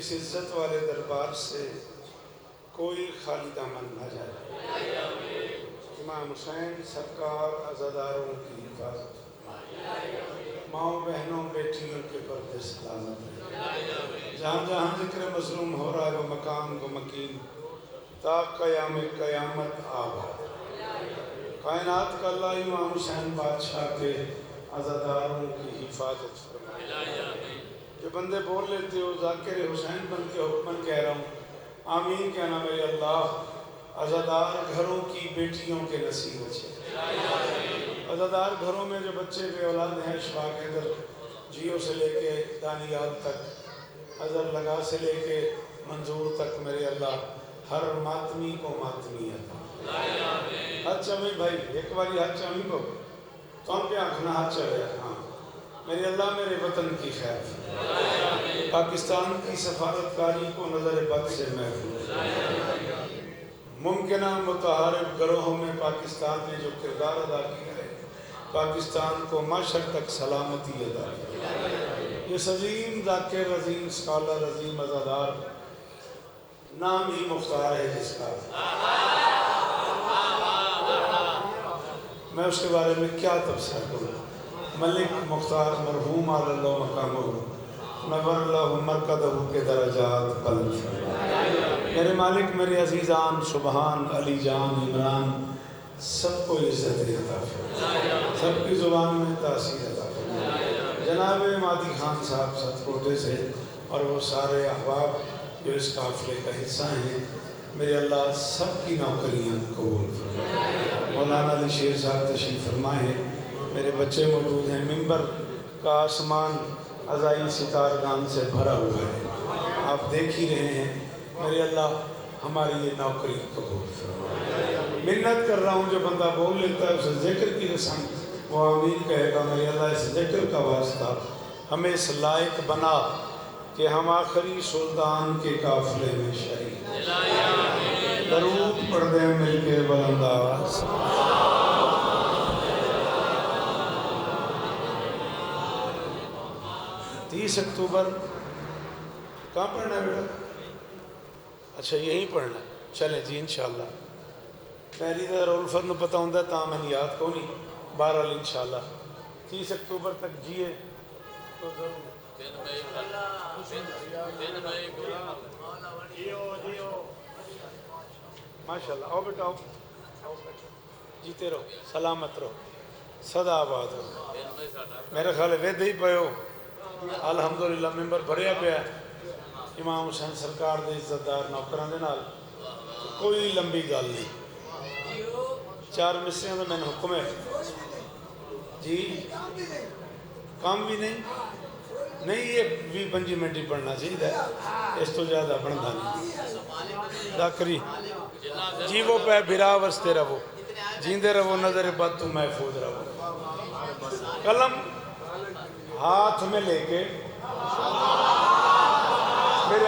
اس عزت والے دربار سے کوئی خالی دامن نہ جائے۔ امام حسین سرکار عزاداروں کی حفاظت، ماؤں بہنوں بیٹیوں کے پردے سلامت رہے۔ جہاں جہاں ذکر مظلوم ہو رہا ہے وہ مقام و مکین تا قیام قیامت آباد۔ کائنات کا اللہ امام حسین بادشاہ کے عزاداروں کی حفاظت فرمائے۔ جو بندے بول لیتے ہو ذاکر حسین بن کے حکمن کہہ رہا ہوں، آمین کہنا میرے اللہ۔ عزادار گھروں کی بیٹیوں کے نصیب اچھے، عزادار گھروں میں جو بچے بے اولاد ہیں، اشفاق حیدر جیو سے لے کے دانیال تک، اظہر لگا سے لے کے منظور تک، میرے اللہ ہر ماتمی کو ماتمی عطا۔ ہاتھ چاہیے بھائی، ایک باری ہاتھ چاہیے کو تو ہم پہ آنکھنا ہاتھ چاہیے۔ ہاں میرے اللہ میرے وطن کی خیر، پاکستان کی سفارتکاری کو نظر بد سے محفوظ، ممکنہ متحارب گروہوں میں پاکستان نے جو کردار ادا کیا ہے، پاکستان کو معاشر تک سلامتی ادا کی۔ یہ عظیم ذاکر، عظیم اسکالر، عظیم عزادار، نام ہی مختار ہے جس کا، میں اس کے بارے میں کیا تبصرہ کروں۔ ملک مختار مرحوم علی اللہ مقامہ، نور اللہ مرکدہ کے درجات بلند فرمائے۔ میرے مالک میرے عزیزان سبحان علی جان عمران سب کو عزت عطا فرمائے، سب کی زبان میں تاثیر عطا فرمائے۔ جناب مادی خان صاحب ستکوٹے سے اور وہ سارے احباب جو اس قافلے کا حصہ ہیں، میرے اللہ سب کی نوکریاں قبول فرمائے۔ مولانا علی شیر صاحب تشریف فرمائے ہیں، میرے بچے موجود ہیں۔ ممبر کا آسمان عزائی ستارگان سے بھرا ہوا ہے، آپ دیکھ ہی رہے ہیں۔ میرے اللہ ہماری یہ نوکری قبول فرمائے۔ منت کر رہا ہوں، جو بندہ بول لیتا ہے اسے ذکر کی رسم وہ آمین کہے گا۔ میرے اللہ اس ذکر کا واسطہ ہمیں اس لائق بنا کہ ہم آخری سلطان کے قافلے میں شریک، درود پڑھ دیں مل کے بلند آواز۔ 30 اکتوبر کہاں پڑھنا ہے بیٹا؟ اچھا یہیں پڑھنا ہے، چلیں جی انشاءاللہ۔ میری تو رولفت نو پتہ ہوندہ تاں میں یاد کو نہیں، بہرحال انشاءاللہ 30 اکتوبر تک جیے تو ضرور۔ ماشاءاللہ آؤ بیٹا آؤ، جیتے رہو، سلامت رہو، صدا آباد رہو۔ میرے خیال ہے وید ہی پہ ہو، الحمدللہ ممبر بھریا پیا امام حسین سرکار دے عزتدار نوکران دے نال، کوئی لمبی گل نہیں، 4 مصریاں تو میں نے حکم ہے جی، کام بھی نہیں، یہ 20-25 منٹ ہی پڑھنا چاہیے، اس تو زیادہ بنتا نہیں۔ ذاکری جی وہ پہ بھرا ورستے رہو، جیندے رہو، نظر بد تو محفوظ رہو۔ قلم ہاتھ میں لے کے میرے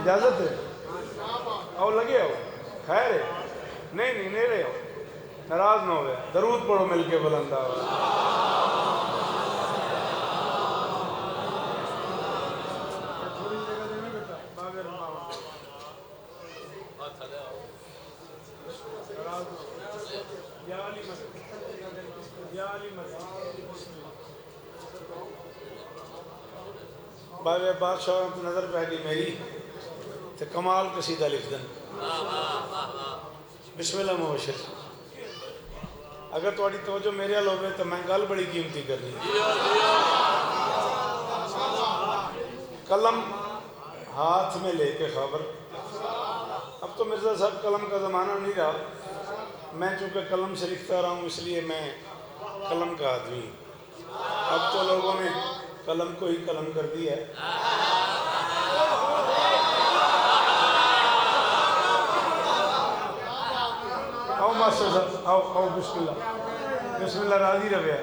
اجازت ہے آؤ، لگے ہو خیر ہے، نہیں رہے ہو، ناراض نہ ہوئے، درود پڑھو مل کے بلند آواز۔ بابے بادشاہ کی نظر پہ گئی میری تو کمال قصیدہ لکھ دیں۔ بسم اللہ مبشر، اگر تھوڑی توجہ میرے حال ہوئے تو میں گل بڑی قیمتی کرنی۔ قلم ہاتھ میں لے کے خبر، اب تو مرزا صاحب قلم کا زمانہ نہیں رہا، میں چونکہ قلم سے لکھتا رہا ہوں اس لیے میں قلم کا آدمی، اب تو لوگوں نے قلم کو ہی قلم کر دیا ہے۔ آؤ ماسٹر صاحب آؤ بسم اللہ راضی رویا،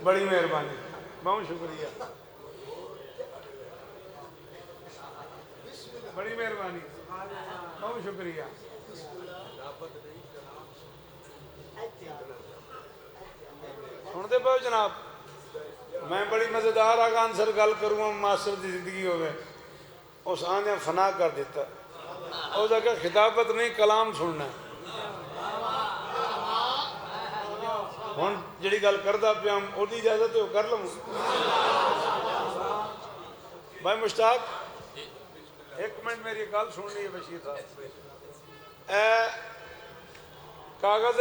بڑی مہربانی، بہت شکریہ، بڑی مہربانی، بہت شکریہ۔ سن دے پاؤ جناب، میں بڑی مزیدار آگان سر گل کروں ماسٹر دی زندگی ہوئے اس آنے فنا کر دیتا اس اگر خطابت نہیں کلام سننا ہوں جڑی گل کردا پیا وہ اجازت ہے وہ کر لوں بھائی مشتاق ایک منٹ میری گل سننی ہے بشیر صاحب اے کاغذ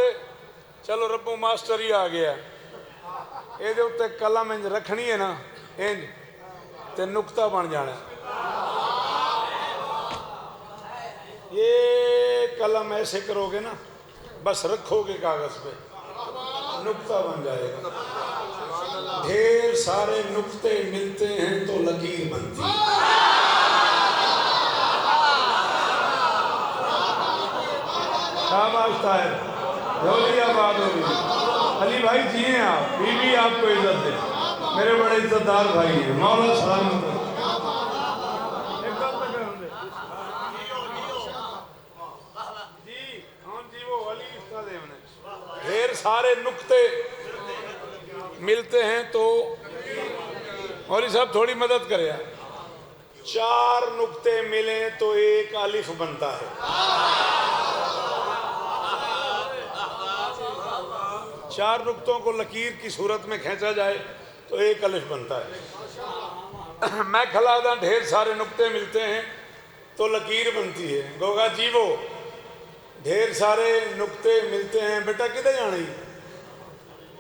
چلو ربو ماسٹر ہی آ گیا یہ اتنے قلم انج رکھنی ہے نا انج تے نقطہ بن جانا یہ قلم ایسے کرو گے نا بس رکھو گے کاغذ پہ نقطہ بن جائے گا ڈھیر سارے نقطے ملتے ہیں تو لکیر بنتی ہے شاباش طاہر جولی آباد ہوگی علی بھائی جیئے آپ بی بی آپ کو عزت دے میرے بڑے عزت دار بھائی ہیں مولا سلامت ڈھیر سارے نقطے ملتے ہیں تو مولی صاحب تھوڑی مدد کرے 4 نقطے ملیں تو ایک الف بنتا ہے 4 نقطوں کو لکیر کی صورت میں کھینچا جائے تو ایک الف بنتا ہے میں کھلا دا ڈھیر سارے نقطے ملتے ہیں تو لکیر بنتی ہے گوگا جی وہ ڈھیر سارے نقطے ملتے ہیں بیٹا کدھر جانا ہی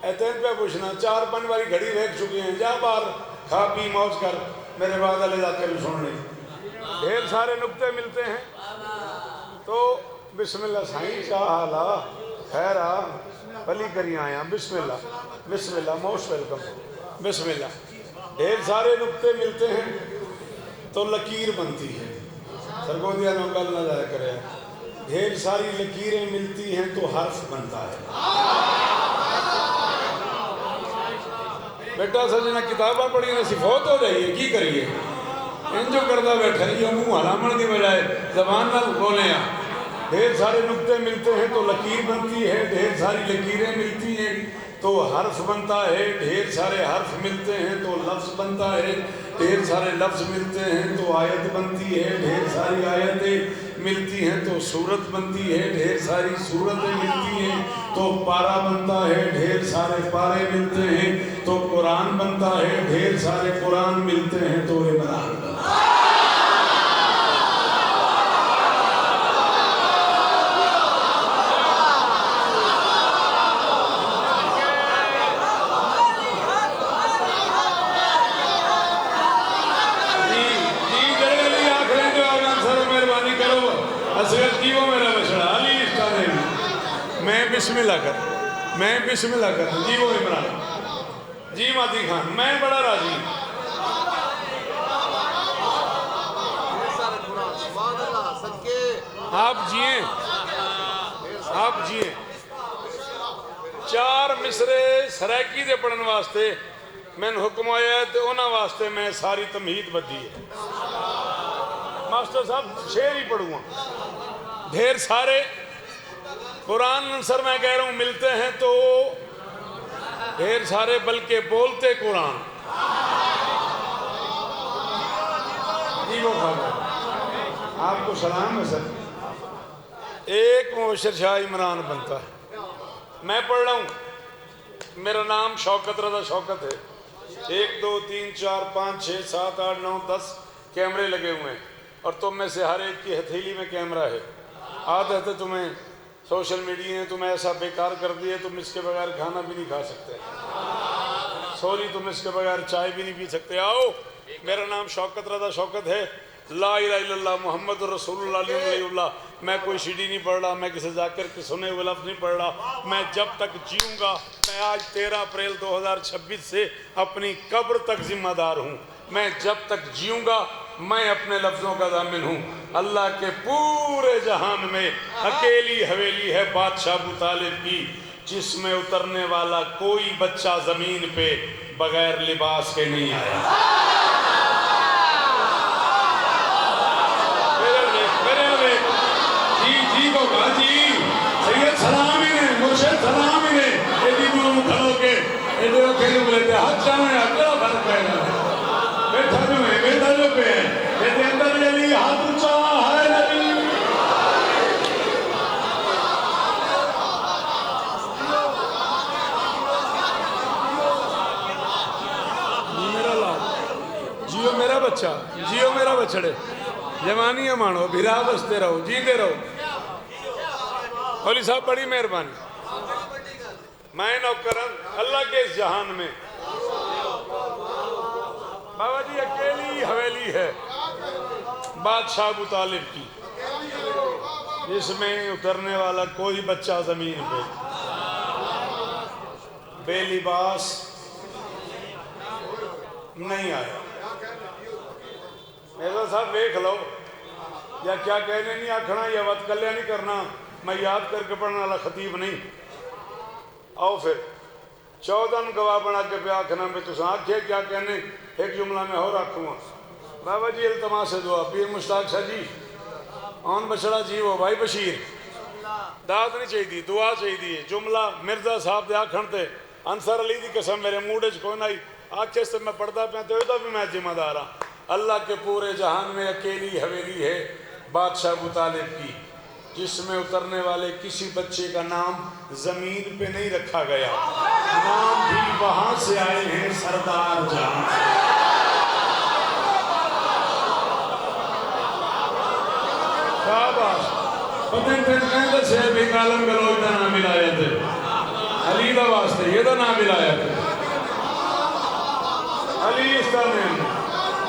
ایتین پہ پوچھنا 4-5 باری گھڑی ویک چکے ہیں جا باہر کھا پی موج کر میرے بعد علی جاتے بھی سن لیں ڈھیر سارے نقطے ملتے ہیں تو بسم اللہ سائیں کیا حالا خیر آ بلی کری آیا بسم اللہ موسٹ ویلکم بسم اللہ ڈھیر سارے نقطے ملتے ہیں تو لکیر بنتی ہے سرگودیا نوکل نہ جایا کرے ڈھیر ساری لکیریں ملتی ہیں تو حرف بنتا ہے بیٹا سجنا کتاباں پڑھی نا صفات ہو جائیے کی کریے ان جو کردہ بیٹھا یہ منہ حلامن کی بجائے زبان نہ بولے ہیں ڈھیر سارے نقطے ملتے ہیں تو لکیر بنتی ہے ڈھیر ساری لکیریں ملتی ہیں تو حرف بنتا ہے ڈھیر سارے حرف ملتے ہیں تو لفظ بنتا ہے ڈھیر سارے لفظ ملتے ہیں تو آیت بنتی ہے ڈھیر ساری آیتیں ملتی ہیں تو سورت بنتی ہے ڈھیر ساری سورتیں ملتی ہیں تو پارا بنتا ہے ڈھیر سارے پارے ملتے ہیں تو قرآن بنتا ہے ڈھیر سارے قرآن ملتے ہیں تو عمران بنتا ہے بسم اللہ کر جی وہ عمران جی ماتی خان میں بڑا راضی آپ جیئیں 4 مصرے سرائکی دے پڑھن واسطے میں نے حکم آیا ہے تو انہاں واسطے میں ساری تمہید بدھی ہے ماسٹر صاحب شعر ہی پڑھوں گا ڈھیر سارے قرآن سر میں کہہ رہا ہوں ملتے ہیں تو ڈھیر سارے بلکہ بولتے قرآن جی وہ آپ کو سلام ہے سر ایک مبشر شاہ عمران بنتا ہے میں پڑھ رہا ہوں میرا نام شوکت رضا شوکت ہے 1 2 3 4 5 6 7 8 9 10 کیمرے لگے ہوئے ہیں اور تم میں سے ہر ایک کی ہتھیلی میں کیمرہ ہے عادت ہے تمہیں سوشل میڈیا نے تمہیں ایسا بیکار کر دیا تم اس کے بغیر کھانا بھی نہیں کھا سکتے سوری تم اس کے بغیر چائے بھی نہیں پی سکتے آؤ میرا نام شوکت رضا شوکت ہے لا الہ الا اللہ محمد رسول اللہ علیہ اللہ میں کوئی سی ڈی نہیں پڑھ رہا میں کسی ذاکر کے سنے ہوئے لفظ نہیں پڑھ رہا میں جب تک جیوں گا میں آج 13 اپریل 2026 سے اپنی قبر تک ذمہ دار ہوں میں جب تک جیوں گا میں اپنے لفظوں کا ضامن ہوں اللہ کے پورے جہان میں اکیلی حویلی ہے بادشاہ ابو طالب کی جس میں اترنے والا کوئی بچہ زمین پہ بغیر لباس کے نہیں آیا جی کو کہا جی سید سلام ہی نے مرشد سلام ہی نے ایڈی دور کھڑو کے ایڈی دور کھڑو کے ہاتھ چاہنے بیٹھا جو پہ ہے یہ اندر علی ہاتھ اونچا ہے نبی جیو میرا بچہ جیو میرا بچڑے جوانی مانو بھرا بستے رہو جیتے رہو مولی صاحب بڑی مہربانی میں نوکرم اللہ کے اس جہان میں بابا جی اکیلی حویلی ہے بادشاہ ابو طالب کی جس میں اترنے والا کوئی بچہ زمین پہ بے لباس نہیں آیا میرا صاحب دیکھ لو یا کیا کہنے نہیں آکھنا یا وقت کلیا نہیں کرنا میں یاد کر کے پڑھنے والا خطیب نہیں آؤ پھر 14 گواہ بنا کے پہ آکھنا میں تو آنکھیں کیا کہنے ایک جملہ میں ہو رکھوں گا بابا جی التماس دعا پیر مشتاق شاہ جی آن بچڑا جی وہ بھائی بشیر داد نہیں چاہی دی دعا چاہی دی جملہ مرزا صاحب دے آکھن تے انصر علی دی قسم میرے موڈج کوئی نہیں آکھے سے میں پڑھتا پہ تو بھی میں ذمہ دارا اللہ کے پورے جہان میں اکیلی حویلی ہے بادشاہ ابو طالب کی جس میں اترنے والے کسی بچے کا نام زمین پہ نہیں رکھا گیا نام بھی وہاں سے آئے ہیں سردار جہاں شاباش پتن پھر کہندے سے بھی کالم گلوچ دا نام ملایا تھے علی دا واسطے یہ دا نام ملایا تھے علی استانیم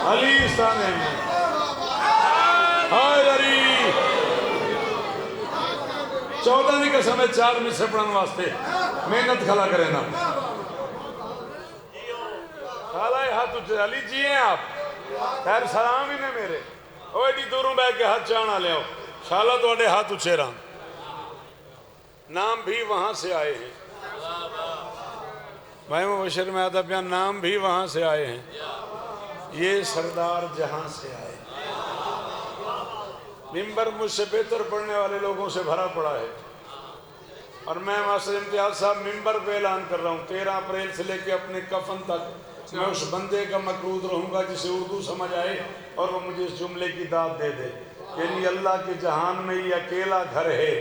علی استانیم ہائے علی 14 کی قسم ہے 4 میں سے پڑھن واسطے محنت کھلا کریں نا خالہ ہاتھ اچھے علی جی ہیں آپ خیر سلام ہی نے میرے وہ ایڈی دوروں بیٹھ کے ہاتھ چانا لے آؤ شالہ تو اڈے ہاتھ اچھے رہا نام بھی وہاں سے آئے ہیں بھائی مبشر میں آتا پیا نام بھی وہاں سے آئے ہیں یہ سردار جہاں سے آئے ممبر مجھ سے بہتر پڑھنے والے لوگوں سے بھرا پڑا ہے اور میں ماسٹر امتیاز صاحب ممبر پہ اعلان کر رہا ہوں 13 اپریل سے لے کے اپنے کفن تک میں اس بندے کا مقروض رہوں گا جسے اردو سمجھ آئے اور وہ مجھے اس جملے کی داد دے دے یعنی اللہ کے جہان میں یہ اکیلا گھر ہے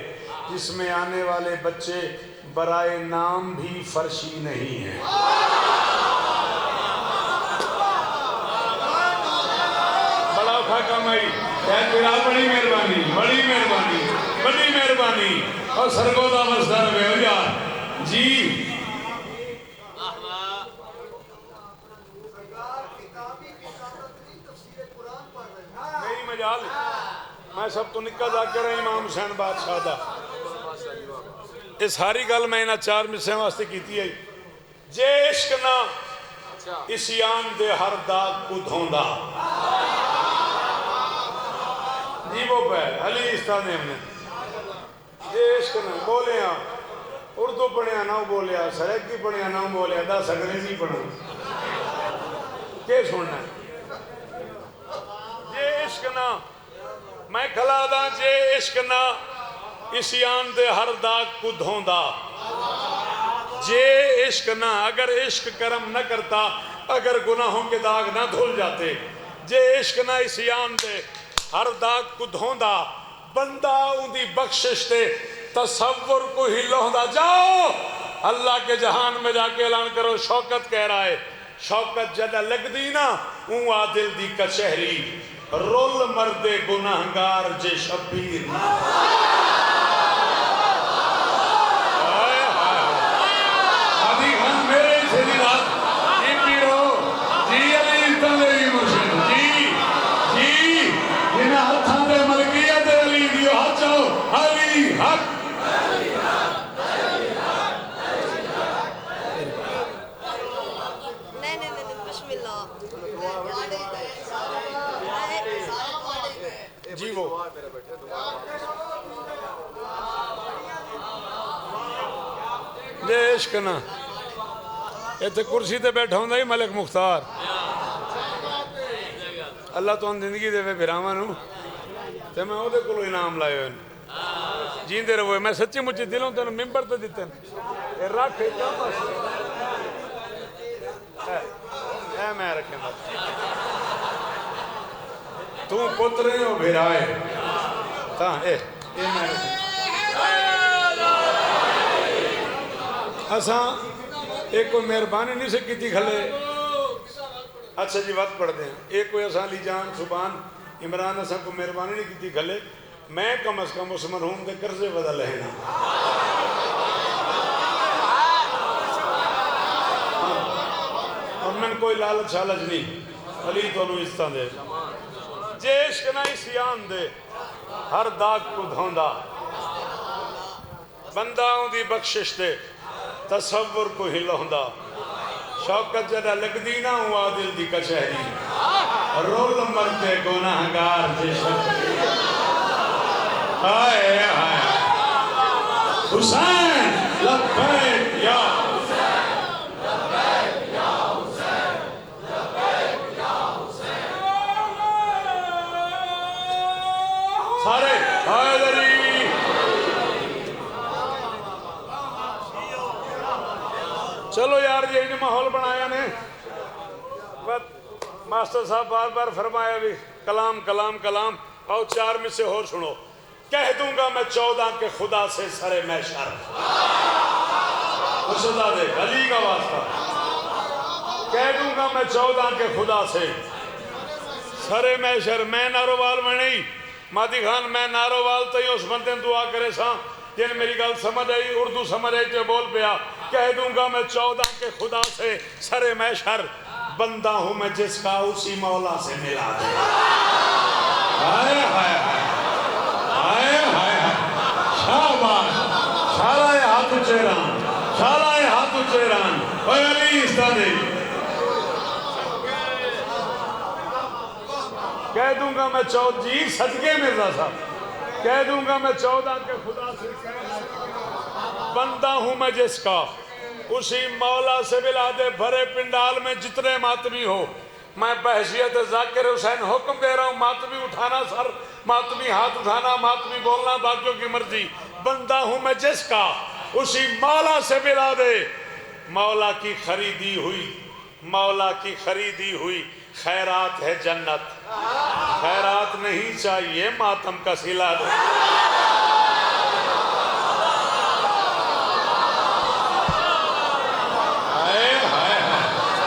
جس میں آنے والے بچے برائے نام بھی فرشی نہیں ہیں بڑا خاکہ مائی بڑی مہربانی بڑی مہربانی بڑی مہربانی اور سرگودا مصدر میں ہو جا جی میری مجال میں سب تو نکا جا کر امام حسین بادشاہ دا یہ ساری گل میں انہاں 4 مصرے واسطے کیتی ہے جے عشق نہ اسیان دے ہر داغ کو دھوندا جی وہ پہ علی استانیم نے جے عشق نہ بولے ہاں اردو پڑھیا نہ بولیا سریکی پڑھیا نہ بولیا 10 انگریزی پڑھا کیا سننا جے عشق نہ میں کھلا دا جے عشق نہ اسیان دے ہر داغ کو دھوندا جے عشق نہ اگر عشق کرم نہ کرتا اگر گناہوں کے داغ نہ دھل جاتے جے عشق نہ اسیان دے ہر داغ کو دھوندا بندہ ان دی بخشش تے تصور کو ہی لہندا جاؤ اللہ کے جہان میں جا کے اعلان کرو شوکت کہہ رہا ہے شوکت جدہ لگ دی نا اون عادل دی کچہری رول مرد گناہگار جے شبیر نا آدھی ہم میرے سے دیدات جی پیرو جی علی استانوی مرشد جی جی جنہ ہتھاں دے ملکیت علی دیو ہاتھ چاہو علی حق جی وہ جے عشق نہ ایتھے کرسی تے بیٹھا ہوں دا ہی ملک مختار اللہ تو ان زندگی دے بھراواں نو تے میں او دے کولو انعام لائے ہوئے جیندے رہو میں سچی مجھے دلوں تے ممبر تے دیتے ہیں رکھ اے میں رکھیں بات تو پترے ہو بھیرائے تاں اے میں رکھیں اساں ایک کوئی مہربانی نہیں سے کیتی کھلے اچھا جی وقت پڑھ دیں ایک کوئی اساں لی جان سبحان عمران اساں کو مہربانی نہیں کیتی کھلے میں کم از کم اس مرحوم دے قرضے بدل لینا اور میں کوئی لالچ حالچ نہیں علی تو انہوں اس طرح دے جے عشق نہ اسیان دے ہر داغ کو دھوندا بنداؤں دی بخشش دے تصور کو ہی لہندا شوکت جدہ لگ دینا ہوا دل دی کچہری رول مرتے گناہگار جے شب آئے آئے حسین لبیک یا حسین لبیک یا حسین لبیک یا حسین سارے حیدری چلو یار یہ انہیں ماحول بنایا نے ماسٹر صاحب بار بار فرمایا بھی کلام کلام کلام آؤ چار میں سے ہو سنو کہہ دوں گا میں 14 کے خدا سے سرے محشر خدا دے علی کا واسطہ کہہ دوں گا میں 14 کے خدا سے سرے محشر میں نارووال میں نہیں مادی خان میں نارووال تو ہی اس بندے دعا کرے ساں جن میری گل سمجھ آئی اردو سمجھ آئی تو بول پیا کہہ دوں گا میں 14 کے خدا سے سرے محشر بندہ ہوں میں جس کا اسی مولا سے ملا دے ہائے ہائے ہائے ہائے شاباش شالائے ہاتھ چیران شالائے ہاتھ چیران اوہ علی استادے کہہ دوں گا میں 14 جی صدقے مرزا صاحب کہہ دوں گا میں 14 کے خدا سے بندہ ہوں میں جس کا اسی مولا سے ملا دے بھرے پنڈال میں جتنے ماتمی ہو میں بحثیت ذاکر حسین حکم دے رہا ہوں ماتمی اٹھانا سر ماتمی ہاتھ اٹھانا ماتمی بولنا باقیوں کی مرضی بندہ ہوں میں جس کا اسی مولا سے ملا دے مولا کی خریدی ہوئی خیرات ہے جنت خیرات نہیں چاہیے ماتم کا سلا دے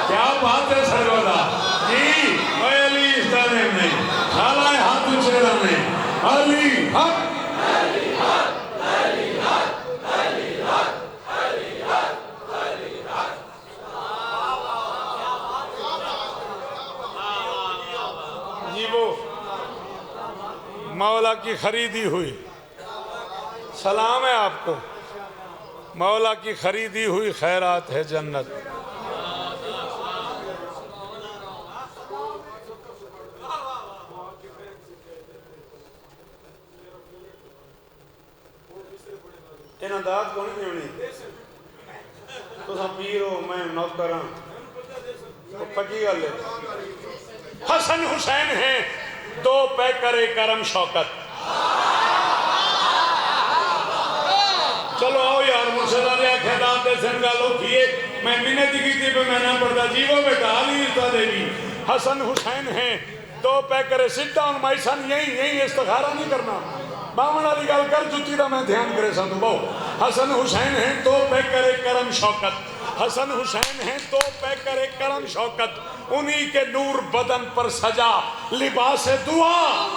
کیا بات ہے سرگودا جی میں علی استعلیم نہیں خالائے ہاتھ چہرہ نہیں علی حق علی حق علی حق علی حق علی حق علی حق جی وہ مولا کی خریدی ہوئی سلام ہے آپ کو مولا کی خریدی ہوئی خیرات ہے جنت ان انداز کو نہیں دیونی تو سا پیرو میں نوکراں تو پکی گا لے حسن حسین ہیں دو پیکر کرم شوکت چلو آؤ یار مرشدہ نے آنکھیں دان دے سنگا لو کیے میں منت کی تھی پہ میں نہ پڑھتا جیوہ بیٹا علی ارتا دے بھی حسن حسین ہیں دو پیکر سٹ ڈاؤن مائی سن یہی استخارہ نہیں کرنا باون علی گل کر جتی دا میں دھیان کرے سا تو بہو حسن حسین ہیں دو پیکر کرم شوکت حسن حسین ہیں دو پیکر کرم شوکت انہی کے نور بدن پر سجا لباس دعا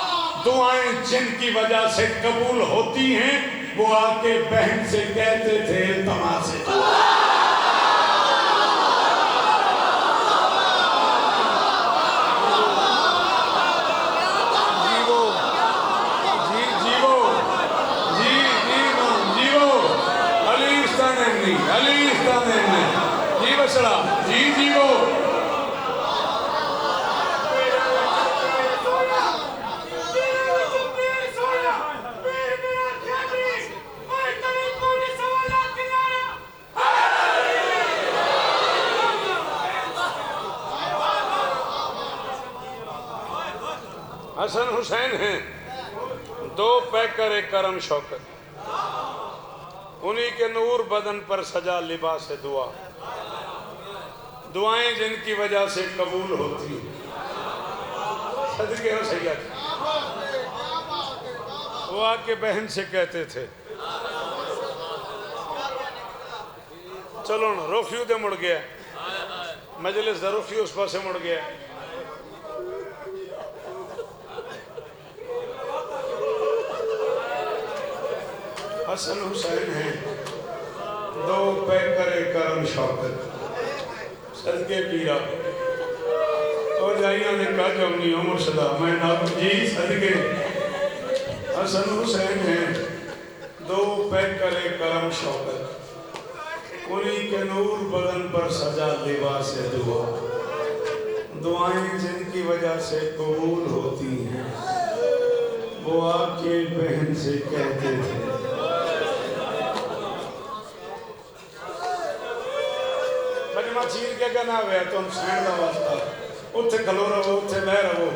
دعائیں جن کی وجہ سے قبول ہوتی ہیں وہ آکے بہن سے کہتے تھے التماس دعا علی استعلیم نے جی بسڑا جی وہ حسن حسین ہیں دو پیکر کرم شوکت انہی کے نور بدن پر سجا لباس دعا دعائیں جن کی وجہ سے قبول ہوتی ہیں. صدقے ہو سید. وہ آ کے بہن سے کہتے تھے چلو نا روخیو دے مڑ گیا مجلس دا روخیو اس پاسے مڑ گیا. حسن حسین ہیں دو پیکرے کرم شوکت صدقے پیرا اور جائیاں نے کہا جو اپنی عمر صدا میں ناب جی صدقے. حسن حسین ہیں دو پیکرے کرم شوکت انہی کے نور بدن پر سجا لباس دعا. دعائیں جن کی وجہ سے قبول ہوتی ہیں وہ آپ کے بہن سے کہتے تھے مجمع چیر کے کہنا ہوئے تم سین دا واسطہ اتھے کھلو رہو اتھے بہ رہو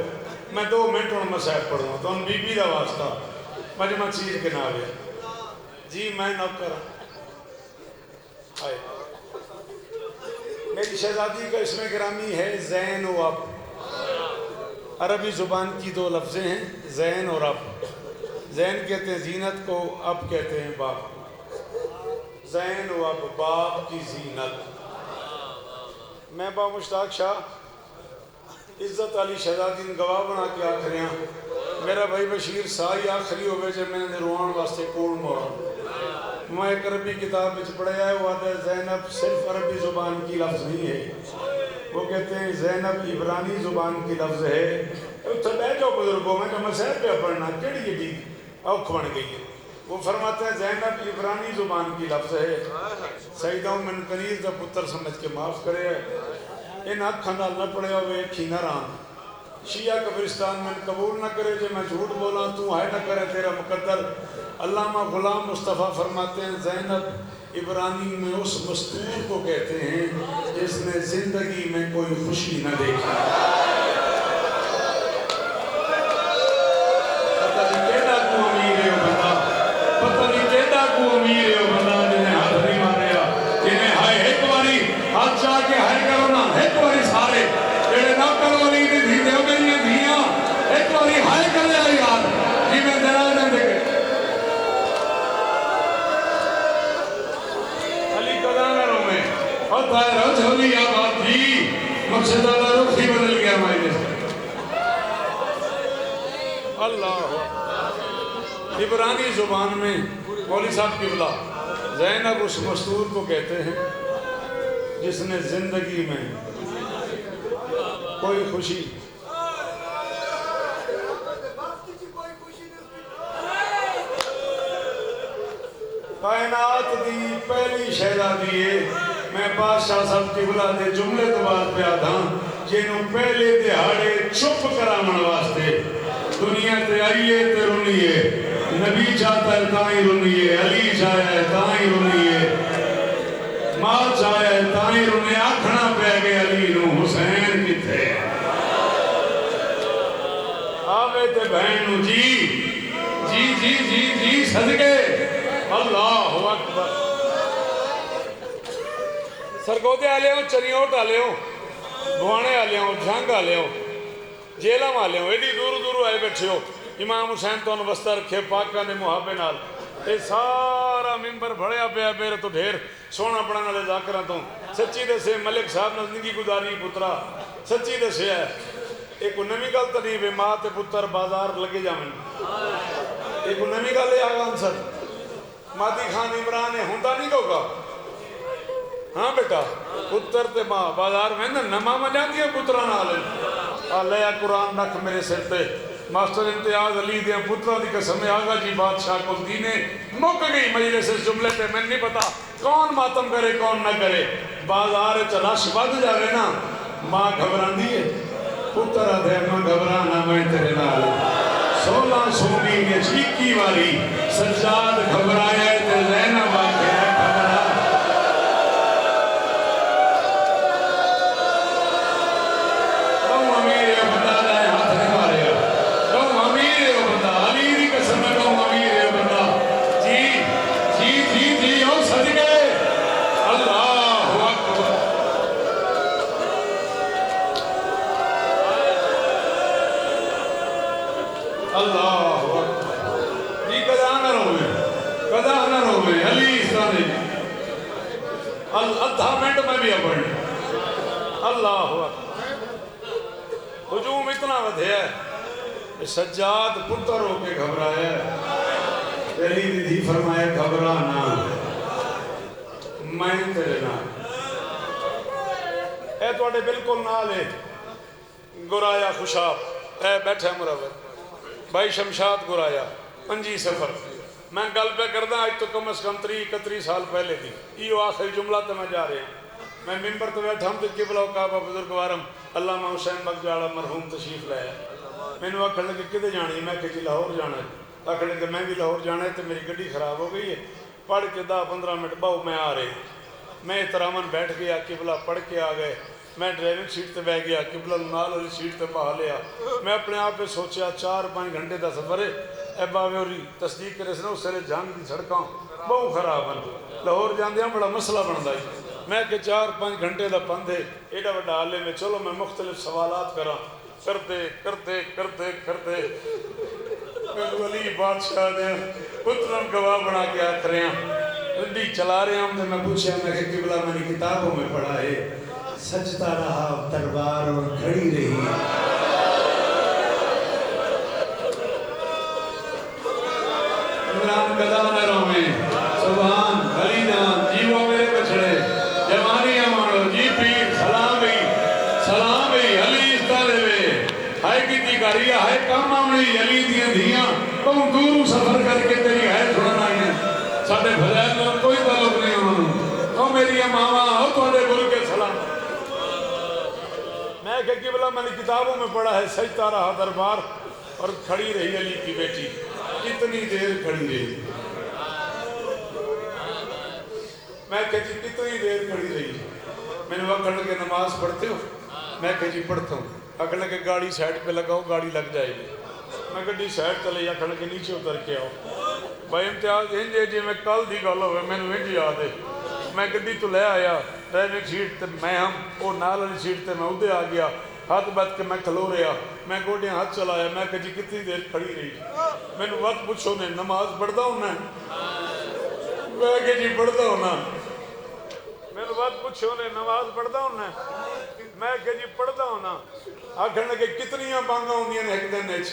میں 2 منٹ ان مسائب پڑھوں تو ان بی بی دا واسطہ مجمع چیر کے نہ ہوئے جی میں نوکر آئے. میری شہزادی کا اسم گرامی ہے زین و اب. عربی زبان کی 2 لفظیں ہیں زین اور اب. زین کہتے ہیں زینت کو اب کہتے ہیں باپ. زین و اب باپ کی زینت. میں با مشتاق شاہ عزت علی شہزادی نے گواہ بنا کے آخریاں میرا بھائی بشیر سائی آخری ہوئے جب میں نے روان واسطے کوڑ مورا. میں ایک عربی کتاب میں پڑھا ہے وہ آتا ہے زینب صرف عربی زبان کی لفظ نہیں ہے. وہ کہتے ہیں زینب عبرانی زبان کی لفظ ہے. اتھے بے جو بزرگوں میں کہ مسئلہ پہ پڑھنا کیڑی یہ بھی اوکھ بن گئی ہے. وہ فرماتے ہیں زینب عبرانی زبان کی لفظ ہے. سیدہ من کنیز دا پتر سمجھ کے معاف کرے ان اکھاں نال نہ پڑھے ہوئے کھی نہ رام. شیعہ قبرستان میں قبول نہ کرے جو میں جھوٹ بولا تو ہے نہ کرے تیرا مقدر. علامہ غلام مصطفیٰ فرماتے ہیں زینب عبرانی میں اس مستور کو کہتے ہیں جس نے زندگی میں کوئی خوشی نہ دیکھا. پتہ نہیں کیڑا کو امیر ہے بندہ پتہ نہیں کیڑا کو امیر ہے بندہ جنہیں ہاتھ نہیں ماریا جنہیں ہائے ایک باری ہاتھ چاہ کے ہائے کرو نا ایک باری سارے جڑے نہ کرو نہیں دی دھی دیو میری دھیاں ایک باری ہائے کر لیا یار جی میں دلال دیں دے گئے علی قدانروں میں اور تائرہ جھولی آباد جی مقصد اللہ رخی بدل گیا ہمارے جیسے. اللہ عبرانی زبان میں مولی صاحب قبلہ زینب اس مستور کو کہتے ہیں جس نے زندگی میں کوئی خوشی کائنات دی پہلی شہزادی ہے. میں بادشاہ صاحب قبلہ دے جملے تو بات پہ آدھاں جنہوں پہلے دہاڑے چپ کرامن واسطے دنیا تے آئیے تے رونیے نبی چاہتا ہے تائیں رونیے علی چاہتا ہے تائیں رونیے ماں چاہتا ہے تائیں رونیے آکھنا پہ گئے علی نو حسین کی تھے آوے تے بہن نو جی جی جی جی جی صدقے اللہ اکبر. سرگودے آلے ہوں چنیوٹ آلے ہوں بوانے آلے ہوں جھنگ آلے ہوں جیلم آلے ہوں ایڈی دور دور آئے بیٹھے ہو. امام حسین تو انوستہ رکھے پاکہ نے محابے نال اے سارا ممبر بھڑیا پیا میرے تو ڈھیر سونا پڑھانا لے ذاکرہ تو سچی دے سے ملک صاحب نے زندگی گزاری پترا سچی دے سے ہے. ایک نمی گل تو نہیں بے ماں تے پتر بازار لگے جامن ایک نمی گل ہے آگان سر مادی خان عمران ہے ہوندہ نہیں ہوگا ہاں بیٹا پتر تے ماں بازار میں نمہ مجان دیا پتران آلن آلیا قرآن نکھ میرے سر تے ماسٹر امتیاز علی دیا پتران دی قسم آگا جی بادشاہ کو دینے مک گئی مجلس اس جملے پہ میں نہیں پتا کون ماتم کرے کون نہ کرے. بازار چلاش بد جاوے نا ماں گھبران دیئے پتر آدھے ماں گھبرانا میں تیرے نال 16 سونی کے چیکی والی سجاد گھبرایا تے زینب آکے گھبرا کون امیر ہے بندہ جائے ہاتھ نہیں مارے کون امیر ہے بندہ علی دی قسم ہے کون امیر ہے بندہ جی جی جی جی او صدقے اللہ اکبر اللہ جی قضا نہ روے، قضا نہ روے، علی سانے ادھا منٹ میں بھی پڑھ اللہ ہجوم اتنا ودھیا ہے، سجاد پتر ہو کے گھبرایا ہے، علی دی فرمایا گھبرا نہ، میں تیرے نال، اے تواڈے بالکل نال ہے گرایا خوشاب، اے بیٹھے مروت بھائی شمشاد گرایا 5 سفر، میں گل پہ کردہ آج تو کم از کم 31 سال پہلے تھی، یہ آخری جملہ تو میں جا رہے ہیں، میں ممبر تو بیٹھا ہوں تو قبلہ و کعبہ بزرگوارم علامہ حسین بگجاڑا مرحوم تشریف لائے، میں نے آکھنے لگے کدھے جانی، میں کہ جی لاہور جانا ہے، آکھنے لگے میں بھی لاہور جانا ہے تو میری گڈی خراب ہو گئی ہے، پڑھ کے 10-15 منٹ باؤ میں آ رہے ہیں، میں احتراماً بیٹھ گیا، قبلہ پڑھ کے آ گئے، میں ڈرائیونگ سیٹ تے بیٹھ گیا، قبلہ نال والی سیٹ تے بہا لیا، میں اپنے آپ پہ سوچیا 4-5 گھنٹے دا سفر ہے، اے باوے ہوری تصدیق کرے سنا اس سے جان دی سڑکاں بہت خراب ہیں، لاہور جاندے ہیں بڑا مسئلہ بندا ہے، میں کہ 4-5 گھنٹے دا پندھ ہے، ایڈا بڑا عالم میں چلو میں مختلف سوالات کرتے میں ولی بادشاہ دے پترم گواہ بنا کے آکھ رہے ہیں، رڈی چلا رہے ہیں، میں پوچھا میں کہ قبلہ میں نے کتابوں میں پڑھا ہے سجتا رہا دربار اور کھڑی رہی، عمران قضا نہ رویں، سبحان علی جان جیو میرے بچڑے جوانی امانو جی پیر سلام بھی علی استالے وے ہائے کیتی کاری ہائے کام آمنی علی دیاں دھیاں کون دور سفر کر کے تیری ہے سننا ہے ساڑھے فضائل میں کوئی تعلق نہیں انہوں او میری امامہ او توڑے گرو کے سلام، میں کہ قبلہ میں نے کتابوں میں پڑھا ہے سجتا رہا دربار اور کھڑی رہی علی کی بیٹی، کتنی دیر کھڑی رہی، میں کہ جی کتنی دیر کھڑی رہی، میں نے وقت لگے نماز پڑھتے ہو، میں کہ جی پڑھتا ہوں، اگر لگے گاڑی سائٹ پہ لگاؤ گاڑی لگ جائے گی، میں گھڑی سائٹ تلے یا کھڑ کے نیچے اتر کے آؤ، بھائی امتیاز انجے جی میں کل دی گالو ہے میں نے انجی یاد ہے، میں گھڑی تو لے آیا ڈرائیونگ سیٹ تے میں ہم وہ نال والی سیٹ تے میں ادھے آ گیا، ہاتھ بات کے میں کھلو رہا، میں گوڑیاں ہاتھ چلایا، میں کہ جی کتنی دیر کھڑی رہی، میں نے وقت پوچھو نے نماز پڑھتا ہوں میں کہ جی پڑھتا ہوں نا، میں نے وقت پوچھو نے نماز پڑھتا ہوں میں کہ جی پڑھتا ہوں نا، آکھنے لگے کتنیاں بانگاں ہوندیاں نے ایک دن نیچ،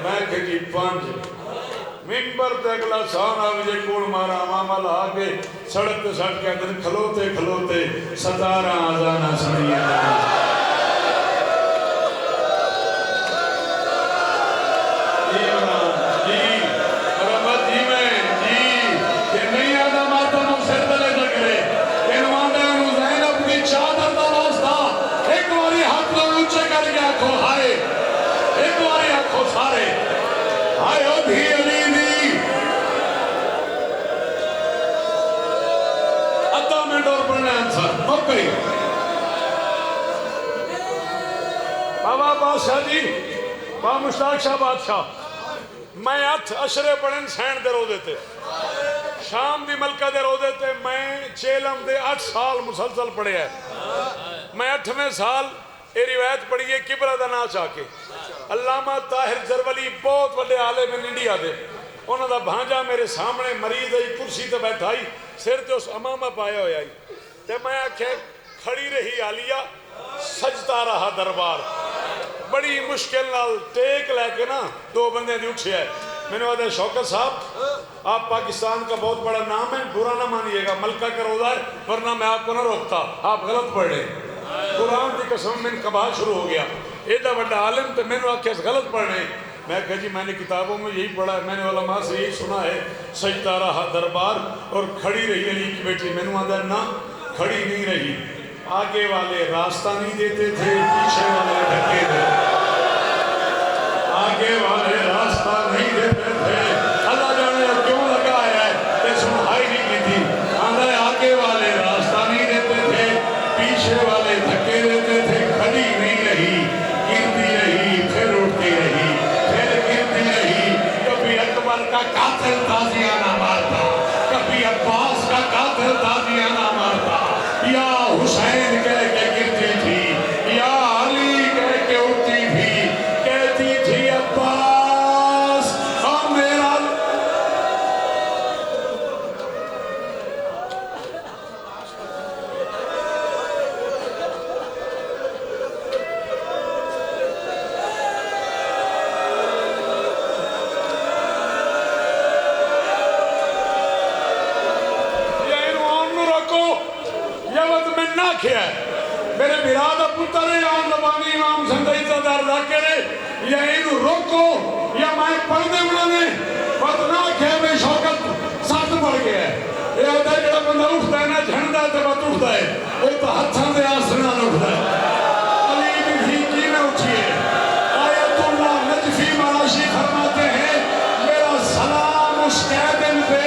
میں کہ جی 5، ممبر تے اگلا سان آوجے کون مارا مامل آگے سڑک تے سڑک کے اندر کھلوتے 17 آزانہ سنیا بابا بادشاہ جی بابا مشتاق شاہ بادشاہ میں 8 اشرے پڑھن سین دے رو دیتے شام دی ملکہ دے رو دیتے میں چیلم دے 8 سال مسلسل پڑھے ہے میں 8ویں سال یہ روایت پڑھی ہے کبرہ دا ناچ آکے علامہ طاہر زرولی بہت وڈے عالم میں انڈیا دے انہوں دا بھانجا میرے سامنے مریض ہے کرسی تے بیٹھائی سر تے اس امامہ پایا ہویا تے میں آکھے کھڑی رہی عالیہ سجتا رہا دربار بڑی مشکل نال ٹیک لے کے نا 2 بندے دی اٹھے ہے میں نے کہا شوکت صاحب آپ پاکستان کا بہت بڑا نام ہے برا نہ مانیے گا ملکہ کا روزہ ہے ورنہ میں آپ کو نہ روکتا آپ غلط پڑھ رہے قرآن کی قسم میں انقباہ شروع ہو گیا ایڈا بڑا عالم تو میں نے آکھے غلط پڑھ رہے میں کہا جی میں نے کتابوں میں یہی پڑھا ہے میں نے علماء سے یہی سنا ہے سجتا رہا دربار اور کھڑی رہی علی کی بیٹی میں نے آدھا نہ کھڑی نہیں رہی آگے والے راستہ نہیں دیتے تھے پیچھے والے ڈھکے تھے آگے والے راستہ نہیں دیتے تھے اللہ جانے کیوں لگایا ہے کہ سنہائی نہیں کی تھی آگے والے راستہ نہیں دیتے تھے پیچھے والے دھکے دیتے تھے کھڑی نہیں رہی گرتی رہی پھر اٹھتی رہی پھر گرتی رہی کبھی اکبر کا قاتل تازیانہ مارتا کبھی عباس کا قاتل تازیانہ مارتا یا حسین کہہ کے گرتی تھی یا علی کہہ کے اٹھتی تھی کہتی تھی عباس براد پتر آن لبانی امام سندھائی صدر لاکرے یا اینو روکو یا میں پڑھنے بڑھنے بدنا کھے میں شوکت ساتھ پڑھ گیا ہے یہ ہوتا ہے جڑا بندہ اٹھتا ہے نا جھنڈا تے بات اٹھتا ہے وہ تو ہتھاں دے آسنان اٹھتا ہے علی بھی کی میں اٹھئے آیت اللہ نجفی معاشی فرماتے ہیں میرا سلام اس قیدن پہ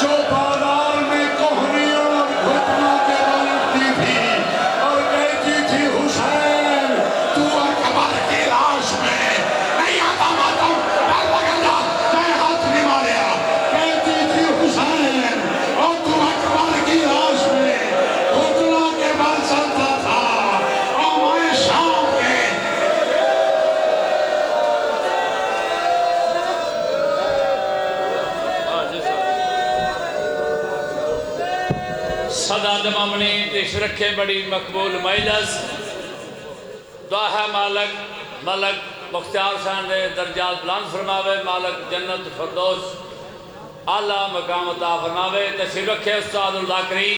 جو بازار میں کوہنیوں اور گھٹنوں کے بلٹتی تھی اور کہتی تھی حسین تو اکبر کی لاش میں نہیں آتا ماتم پیر لگا جا میں ہاتھ نہیں ماریا کہتی تھی حسین اور تو اکبر کی لاش میں گھٹنوں کے بل چلتا تھا اور میں شام کے صدا دمامنی تیش رکھے بڑی مقبول مجلس دعا ہے مالک مختار شان دے درجات بلند فرماوے مالک جنت فردوس اعلیٰ مقام عطا فرماوے تشریف رکھے استاد اللہ کریم